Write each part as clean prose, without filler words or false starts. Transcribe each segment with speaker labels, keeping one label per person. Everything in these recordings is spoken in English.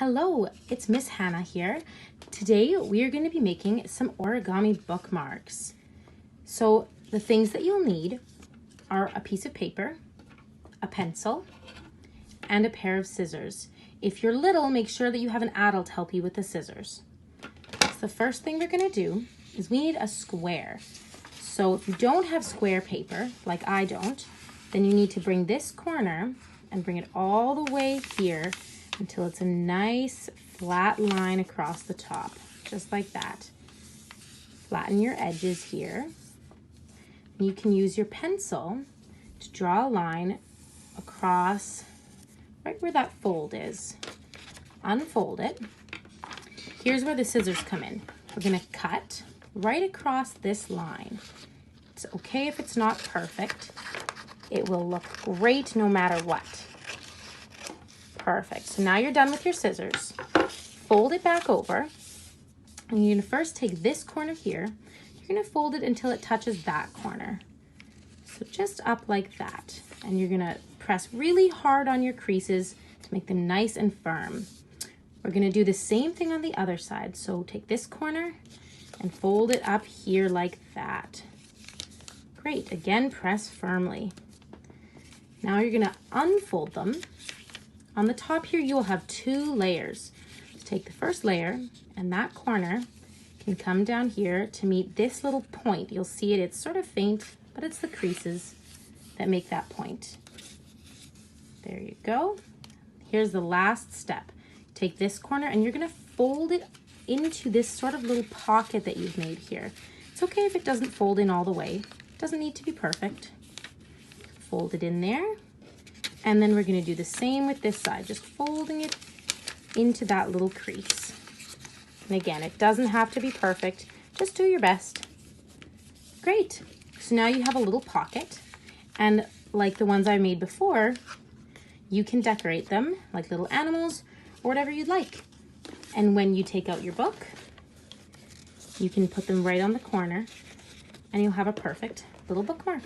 Speaker 1: Hello, it's Miss Hannah here. Today we are going to be making some origami bookmarks. So the things that you'll need are a piece of paper, a pencil, and a pair of scissors. If you're little, make sure that you have an adult help you with the scissors. So the first thing we're going to do is we need a square. So if you don't have square paper, like I don't, then you need to bring this corner and bring it all the way here until it's a nice flat line across the top, just like that. Flatten your edges here. And you can use your pencil to draw a line across right where that fold is. Unfold it. Here's where the scissors come in. We're gonna cut right across this line. It's okay if it's not perfect. It will look great no matter what. Perfect. So now you're done with your scissors. Fold it back over. And you're going to first take this corner here. You're going to fold it until it touches that corner. So just up like that. And you're going to press really hard on your creases to make them nice and firm. We're going to do the same thing on the other side. So take this corner and fold it up here like that. Great. Again, press firmly. Now you're going to unfold them. On the top here, you will have two layers. So take the first layer, and that corner can come down here to meet this little point. You'll see it, it's sort of faint, but it's the creases that make that point. There you go. Here's the last step. Take this corner, and you're gonna fold it into this sort of little pocket that you've made here. It's okay if it doesn't fold in all the way. It doesn't need to be perfect. Fold it in there. And then we're going to do the same with this side, just folding it into that little crease. And again, it doesn't have to be perfect. Just do your best. Great. So now you have a little pocket. And like the ones I made before, you can decorate them like little animals or whatever you'd like. And when you take out your book, you can put them right on the corner and you'll have a perfect little bookmark.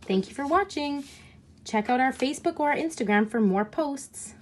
Speaker 1: Thank you for watching. Check out our Facebook or our Instagram for more posts.